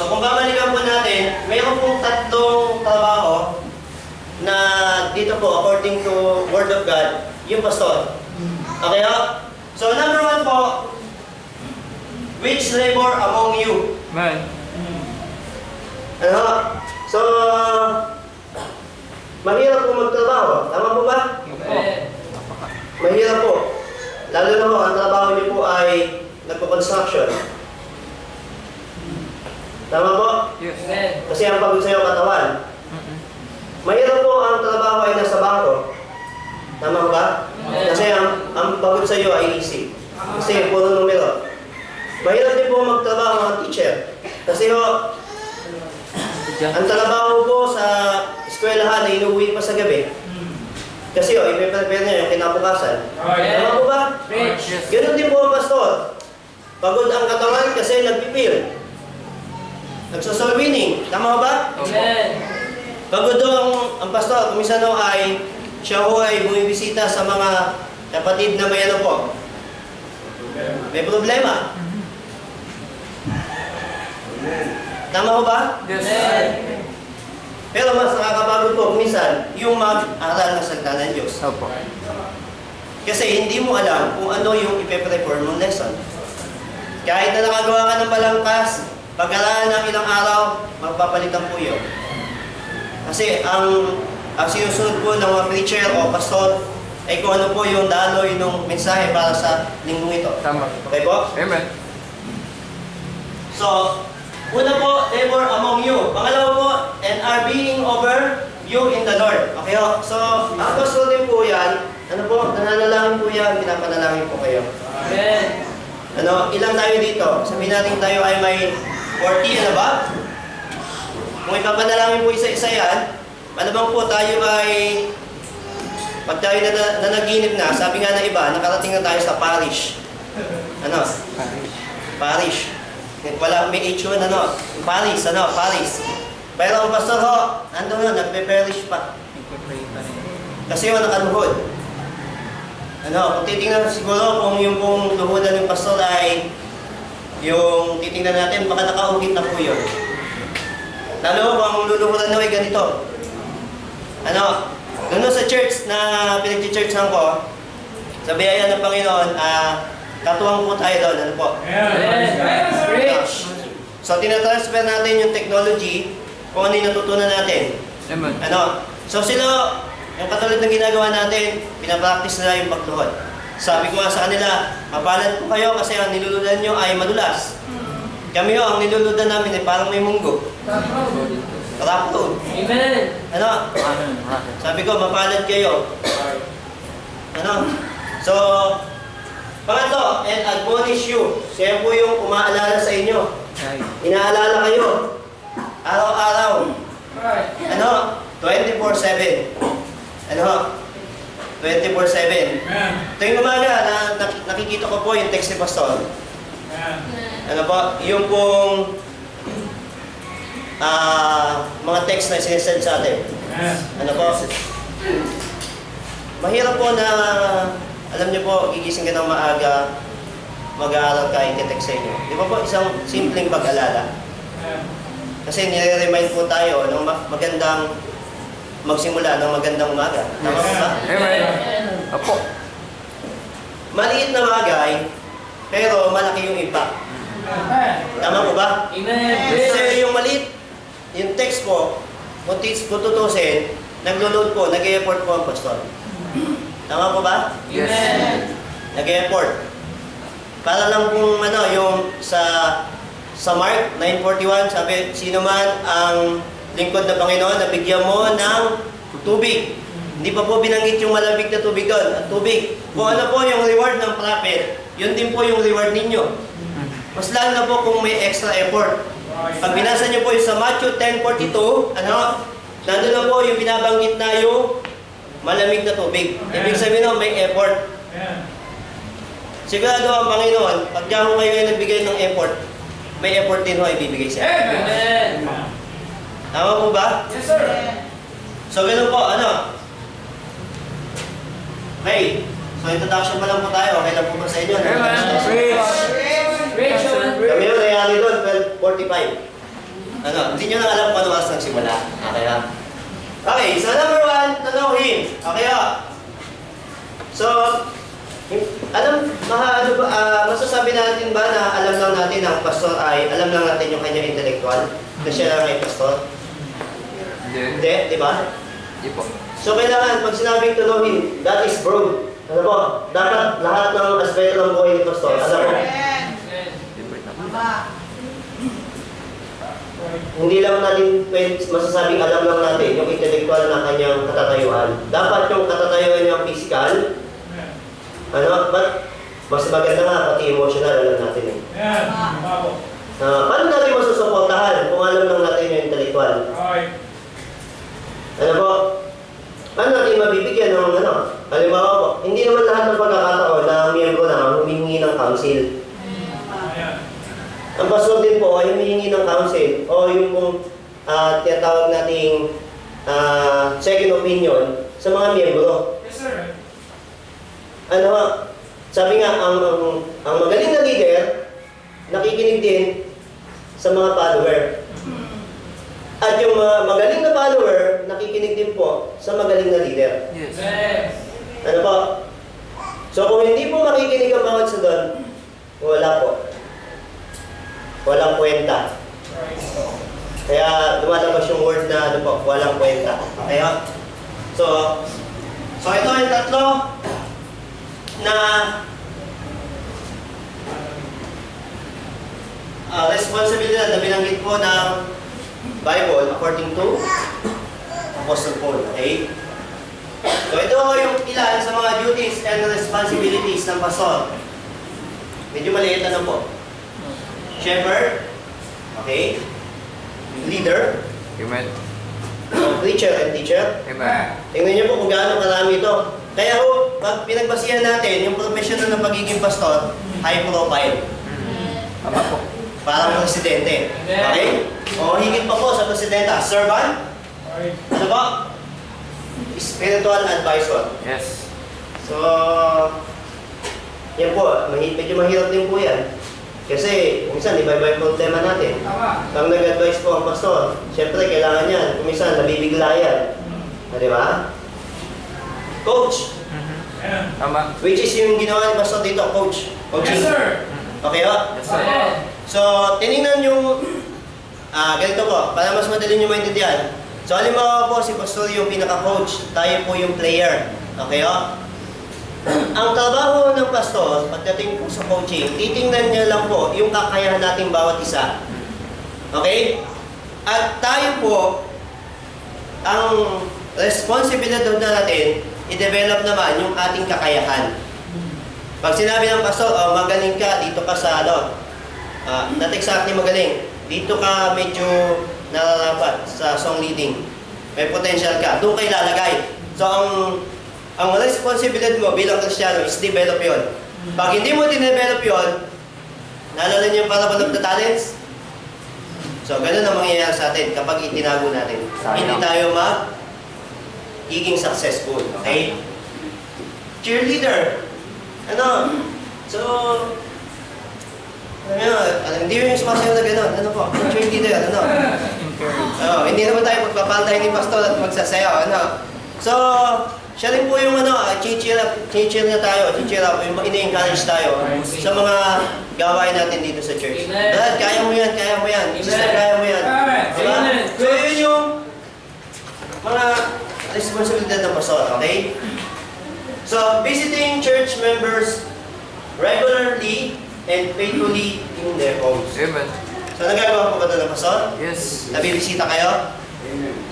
So kung babalikan po natin, mayroon pong tatlong trabaho na dito po, according to Word of God, yung pastor. Okay ho? So number 1 po, which labor among you? Man. Ano? So, mahirap po magtrabaho. Tama po ba? Mahirap po. Lalo na po, ang trabaho niyo po ay nagpo-construction. Tama po? Yes. Kasi ang pagod sa'yo katawan. Mahirap po ang trabaho ay nasa bangko. Tama ba? Kasi ang pagod sa'yo ay easy. Kasi puro numero. Mahirap din po magtrabaho ang teacher. Kasi ho, ang trabaho po sa eskwelahan ay inuwi pa sa gabi. Kasi ho, ipiprepare niya yung kinabukasan. Tama po ba? Ganun din po ang pastor. Pagod ang katawan kasi nagpipil. Nagsosoul winning. Tama ba? Pagod doon ang pastor, kuminsan ho ay siya ho ay bumibisita sa mga kapatid na may ano po. May problema. Tama ho ba? Yes. Pero mas nakakapagod po minsan yung mag-aral ng salita ng Diyos. Opo. Kasi hindi mo alam kung ano yung ipe-prepare mong lesson. Kahit na nakagawa ka ng balangkas, pag-aralan ng ilang araw, magpapalitan po yun. Kasi ang sinusunod po ng mga preacher o pastor ay kung ano po yung daloy ng mensahe para sa linggong ito. Tama. Okay po? Amen. So, una po, labor among you. Pangalawa po, and are being over you in the Lord. Okay ho? So, ang pastor din po yan, ano po, nananalangin po yan, pinapanalangin po kayo. Amen. Ano, ilang tayo dito? Sabihin natin tayo ay may 40, ano ba? Kung ipapanalangin po isa-isa yan, malamang po tayo ay, pag tayo na naginip na, sabi nga na iba, nakarating na tayo sa parish. Ano? Parish. Wala, may H yun, ano? Paris, ano? Paris. Pero ang pastor ho, nandun na, nagpe-perish pa. Kasi yun, nakaluhod. Ano, kung titingnan siguro kung yung pong luhodan ng pastor ay yung titingnan natin, baka nakaugit na po yun. Lalo kung ang luluhudan na ay ganito. Ano, doon sa church na pinag-churchan ko, sa biyaya ng Panginoon, katuwang po tayo doon. Ano po? So, tinatransfer natin yung technology kung ano yung natutunan natin. Amen. Ano? So, sila, yung katulad ng ginagawa natin, pinapractice nila yung pagluhod. Sabi ko nga sa kanila, mapalan po kayo kasi ang niluludan nyo ay madulas. Kami ho, ang niluludan namin ay parang may munggo. Raptod. Amen. Ano? Sabi ko, mapalad kayo. Ano? So, pangatlo, and admonish you. Siya po yung umaalala sa inyo. Inaalala kayo. Araw-araw. Ano? 24/7. Ano? 24/7. Tuwing umaga, nakikita ko po yung text ni Pastor. Ano po? Yung pong mga text na sinesend sa atin. Ano po? Mahirap po na, alam niyo po, gigising ka ng maaga, mag-aaral ka, i-text sa inyo. Di ba po, isang simpleng pag-alala? Kasi nire-remind po tayo ng magandang magsimula ng magandang umaga. Tama po ba? Amen. Opo. Maliit na bagay, pero malaki yung impact. Tama po ba? Amen. Kasi yung maliit, yung text po, kung tutusin, naglo-load po, nag-e-effort po ang pastor. Tama po ba? Yes. Nag-e-effort. Para lang kung ano, yung sa Mark 9:41, sabi, sino man ang lingkod na Panginoon, nabigyan mo ng tubig. Hindi pa po binanggit yung malamig na tubig doon, at tubig. Kung ano po yung reward ng prophet, yun din po yung reward ninyo. Mas lalo na po kung may extra effort. Pag binasa niyo po yung sa Matthew 10:42, ano, nandun na po yung binabanggit na yung malamig na tubig. Ibig sabihin no, may effort. Sigurado ang Panginoon, pag diyan kayo ay nagbigay ng effort, may effort din ho ibibigay sa inyo. Amen. Tama po ba? Yes, sir. So, ganun po, ano? Okay. So, introduction pa lang po tayo. Okay lang po ba sa inyo? Amen. Praise. Kami yun, nangyari doon, 12:45. Hindi nyo lang alam kung ano oras nagsimula. Okay ha? Okay, so number 1, to know Him. Okay ha? So, masasabi natin ba na alam lang natin ang pastor ay, alam lang natin yung kanyang intellectual? Na siya lang ay pastor? Hindi, di ba? Hindi po. So, kailangan, pag sinabing to know Him, that is broad. Ano po? Dapat lahat ng aspeto ng buhay ni pastor. Alam mo? Hindi lang natin masasabing alam lang natin yung intellectual na kanyang katatayuan. Dapat yung katatayuan niyang physical, but mas maganda nga, pati emotional, alam natin eh. Paano natin masusuportahan kung alam lang natin yung intellectual? Ano po? Paano natin mabibigyan ng halimbawa po, hindi naman lahat ng pagkakataon na ang miyembro naman humihingi ng counsel. Ang pastor din po ay humihingi ng counsel o yung tinatawag nating second opinion sa mga miyembro. Yes, sir. Sabi nga, ang magaling na leader, nakikinig din sa mga follower. At yung magaling na follower, nakikinig din po sa magaling na leader. Yes. Ano po? So kung hindi po makikinig ang bawat sa doon, wala po. Walang kwenta. Kaya lumalabas yung word na walang kwenta. Okay ha? So ito yung tatlo na responsibilidad na binanggit po ng Bible according to Apostle Paul. Okay? So ito yung ilan sa mga duties and responsibilities ng pastor. Medyo maliit na po. Shepherd, okay? Leader, Amen. preacher and teacher. Amen. Tingnan niyo po kung gaano karami ito. Kaya pag pinagbasihan natin, yung professional ng pagiging pastor, high profile. Tama po. Parang presidente. Okay? O higit pa po sa presidente, servant, ano ba? Spiritual advisor. Yes. So, yan po, medyo mahirap din po yan. Kasi, minsan, iba-iba yung problema natin. Pag nag-advise po ang pastor, syempre, kailangan yan. Kung minsan, nabibigla yan. Di ba? Coach. Tama. Which is yung ginawa ni pastor dito, coach. Coaching. Yes, sir. Okay ba? Yes, sir. So, tinignan yung, ganito po, para mas madali nyo maintindihan. So, halimbawa po, si pastor yung pinaka-coach, tayo po yung player. Okay ba? Ang trabaho ng pastor, pagdating po sa coaching, titingnan niya lang po yung kakayahan nating bawat isa. Okay? At tayo po, ang responsibilidad natin, i-develop naman yung ating kakayahan. Pag sinabi ng pastor, magaling ka, dito ka sa not exactly magaling, dito ka medyo nararapat sa song leading. May potential ka, doon kayo lalagay. So, ang responsibilidad mo bilang Kristiyano is develop yun. Pag hindi mo dinevelop yun, naalala niyo yung parable of the talents? So, ganun ang mangyayari sa atin kapag itinago natin. Hindi tayo magiging successful. Okay? Cheerleader. So, hindi yung sumasayaw na gano'n. Ano po? Cheerleader, hindi naman tayo magpapantay ni pastor at magsasayaw. So, siya rin po yung cheer na tayo, yung ini-encourage tayo sa mga gawain natin dito sa church. Dad, kaya mo yan. Sister, kaya mo yan. Diba? So, yun yung mga responsibilidad ng pastor, okay? So, visiting church members regularly and faithfully in their homes. Amen. So, nagagawa po ba ito ng pastor? Yes. Nabibisita kayo?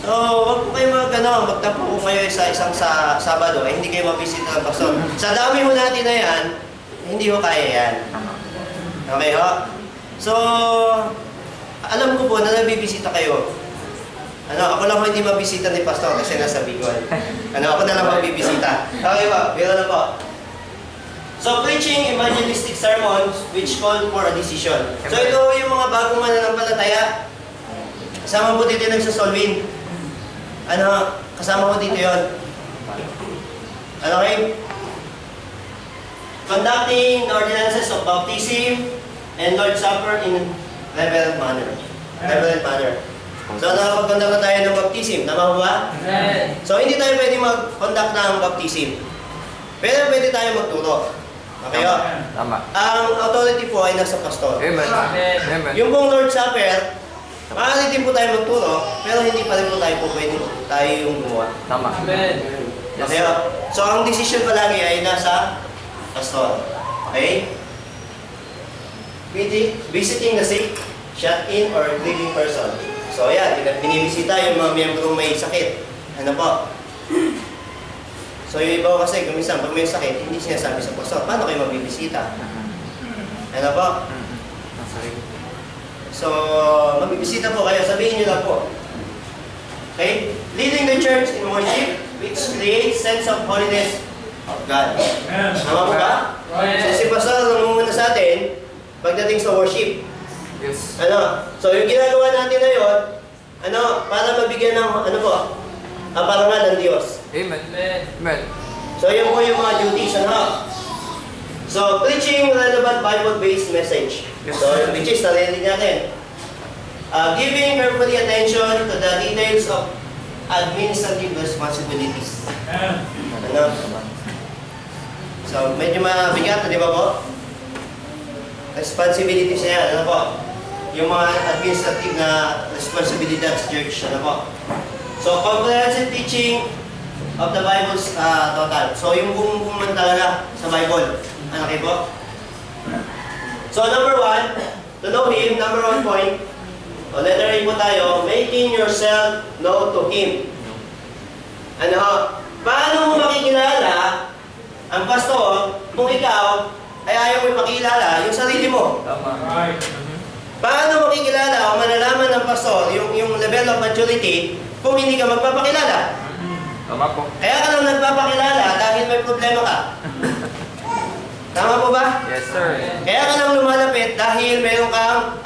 So, wag po kayo magtampo po kayo sa isang Sabado, hindi kayo mabisita ng pastor. Sa dami ho natin na yan, hindi ho kaya yan. Okay ho? So, alam ko po na nabibisita kayo. Ako lang ho hindi mabisita ni pastor kasi nasa Bicol. Ako na lang mabibisita. Okay ba? Biro na po. So, preaching evangelistic sermons which call for a decision. So, ito yung mga bagong mananampalataya. Kasama po dito yung nagsasolving. Kasama po dito yun. Okay? Conducting the ordinances of baptism and Lord's Supper in reverent manner. reverent manner. So, nakapag-conduct na tayo ng baptism. Tama po ba? So, hindi tayo pwede mag-conduct ng baptism. Pero pwede tayo magturo. Okay o? Tama. Ang authority po ay nasa pastor. Amen. Amen. Yung pong Lord's Supper, maaari din po tayo magturo, pero hindi pa rin po tayo pwede tayo yung gumawa. Tama. Okay o? So, ang decision palagi ay nasa pastor. Okay? Visiting the sick, shut in, or grieving person. So, ayan, binibisita yung mga miyembrong may sakit. Ano po? So, yung iba kasi, gumisan, pag may sakit, hindi sinasabi sa pastor, paano kayo magbibisita? Ano po? So, magbibisita po kayo, sabihin nyo lang po. Okay? Leading the church in worship, which creates sense of holiness of God. Tama po ba? So, si pastor namumuna sa atin, pagdating sa worship. Yes. Ano? So, yung ginagawa natin ngayon, para mabigyan ng, ang parangal ng Diyos. Amen. Amen. So, yun po yung mga duties, So, preaching relevant Bible-based message. So, which is, narinig natin. Giving carefully attention to the details of administrative responsibilities. Ano? So, medyo mabigat, di ba po? Responsibilities na yan, ano po? Yung mga administrative na responsibilidad sa church, ano po? So, comprehensive teaching of the Bible's total. So, yung buong talaga sa Bible. Ano kayo po? So, number 1, to know Him. Number 1 point. O, letter A po tayo. Making yourself known to Him. Ano? Paano mo makikilala ang pastor kung ikaw ay ayaw mo ipakilala yung sarili mo? Tama. Paano makikilala o malalaman ng pastor yung level of maturity kung hindi ka magpapakilala? Tama po. Kaya ka lang nagpapakilala dahil may problema ka. Tama po ba? Yes, sir. Kaya ka lang lumalapit dahil mayroon kang,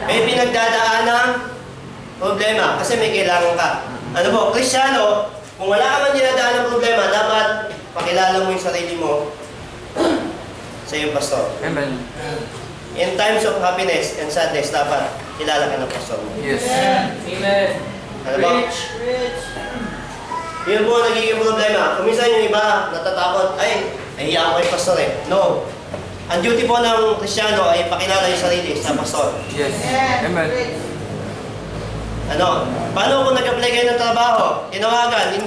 may pinagdadaanang problema kasi may kailangan ka. Kristyano, kung wala ka man dinadaan ng problema, dapat pakilala mo yung sarili mo sa iyong pastor. Amen. In times of happiness and sadness, dapat kilala ka ng pastor mo. Yes. Amen. Ano ba? Yun po ang nagiging problema. Kung minsan yung iba natatakot, nahiya ako kay pastor eh. No. Ang duty po ng Kristyano ay pakilala yung sarili sa pastor. Yes. Amen. Paano kung nag-apply kayo ng trabaho, tinawagan,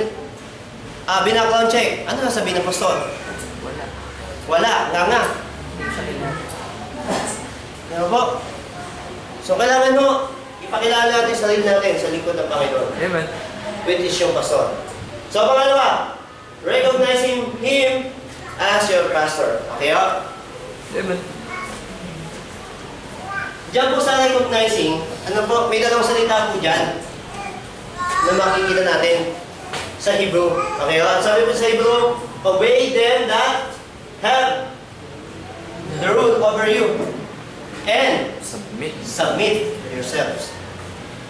bina-background check, ano sasabihin ng pastor? Wala. Wala, nga. Ano po? So kailangan mo, ipakilala natin sarili natin sa likod ng Panginoon. Amen. Which is yung pastor. So pangalawa, recognizing Him as your pastor. Okay o? Amen. Diyan po sa recognizing, may dalawang salita po dyan na makikita natin sa Hebrew. Okay o? Sabi po sa Hebrew, obey them that have the rule over you and submit yourselves.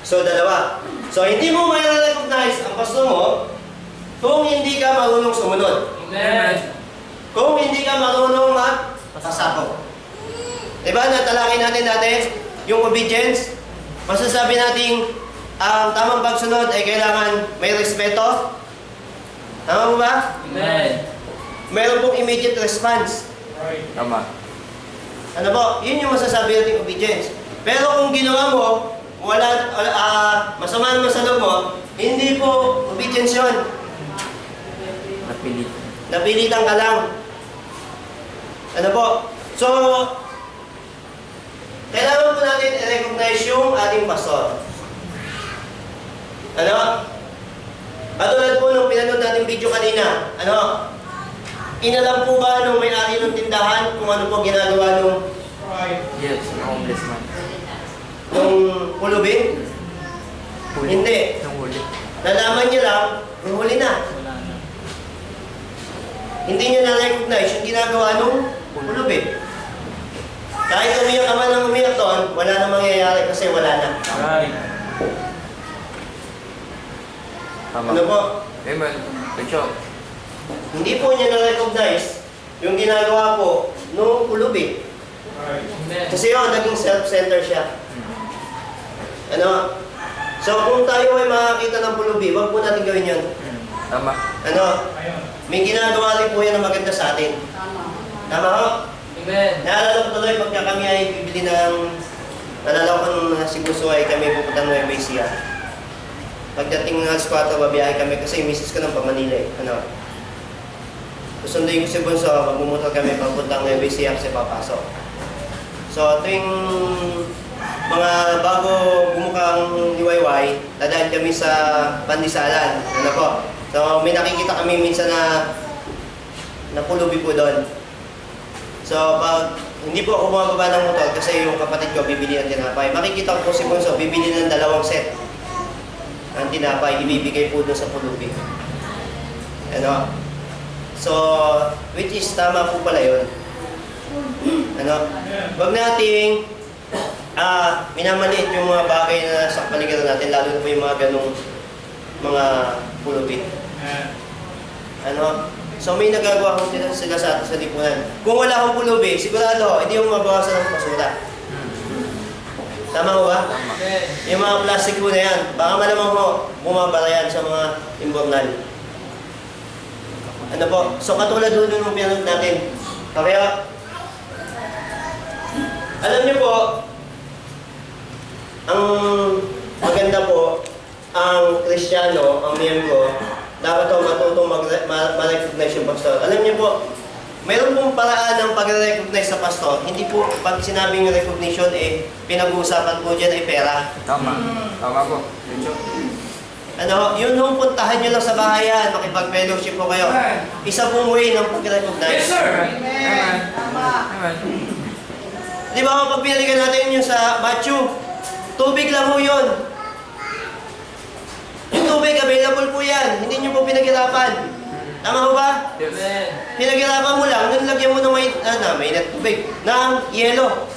So dalawa. So hindi mo ma-recognize ang pastor mo kung hindi ka marunong sumunod. Amen. Kung hindi ka marunong magpasako. Diba, natalangin natin dati yung obedience. Masasabi natin ang tamang pagsunod ay kailangan may respeto. Tama mo ba? Amen. Meron pong immediate response. Tama. Ano po? Yun yung masasabi natin obedience. Pero kung ginawa mo, masama naman sa loob mo, hindi po obedience yun. Napilit. Napilitan ka lang. Ano po? So, kailangan po natin i-recognize yung ating pastor. Katulad po nung pinanood natin video kanina, inalam po ba nung may-ari ng tindahan kung ano po ginagawa nung Yes, homeless man. nung pulubin? Huli. Hindi. Nung huli. Nalaman niya lang, nung huli na. Hindi niya na-recognize yung ginagawa nung pulubin. Kahit umiyak ka man ng umiyak doon, wala na mangyayari kasi wala na. Tama. Ano po? Amen. Pecho. Hindi po niya na-recognize yung ginagawa po nung pulubin. Amen. Kasi yun, naging self-centered siya. Ano? So kung tayo ay makakita ng pulubi, wag po natin gawin yun. Tama. Ano? May ginagawa rin po yan na maganda sa atin. Tama ho? Amen. Naalala ko tuloy pagka kami ay bibili ng... Naalala ko nung si Gusto ay kami pupunta ng Nueva Ecija. Pagdating ng alas 4, babiyahe kami kasi misis ko ng Pamanila eh. Ano? Susunduin ko si Bunso, magmumotor kami papunta ng Nueva Ecija kasi papasok. So tuwing mga bago bumukang liwayway, dadaan kami sa Pandisalan. Ano po? So may nakikita kami minsan na pulubi po doon. So pag hindi po ako bumababa ng motor kasi yung kapatid ko bibili ng tinapay. Makikita ko po si Bunso bibili ng 2 set ng tinapay, ibibigay po doon sa pulubi. Ano? So, which is tama po pala yun. Ano? Wag nating minamaliit yung mga bagay na sa paligiran natin, lalo na po yung mga ganong mga pulubi. Ano? So may nagagawa kong sila sa atin sa lipunan. Kung wala akong pulubi, sigurado, hindi yung mabawasan ng basura. Tama ho ba? Tama. Yung mga plastic po na yan, baka malamang ho, bumabara yan sa mga imbornal. Ano po? So katulad doon yung pinanood natin. Kaya, alam niyo po, ang maganda po, ang Kristiyano, ang miyembro, dapat po matutong ma-recognize yung pastor. Alam niyo po, mayroon pong paraan ng pag-recognize sa pastor. Hindi po, pag sinabing recognition, pinag-uusapan po dyan ay pera. Tama. Tama po. Medyo. Ano, yun yung puntahan nyo lang sa bahayan, makipag-fellowship po kayo. Isa pong way ng pag-recognize. Yes, sir. Amen. Tama. Amen. Di ba kapag pinaligan natin yung sa Matthew, tubig lang po yun. Yung tubig, available po yan. Hindi nyo po pinaghirapan. Tama ho ba? Yes. Pinaghirapan mo lang, nilagyan mo ng mainit tubig, ng yelo.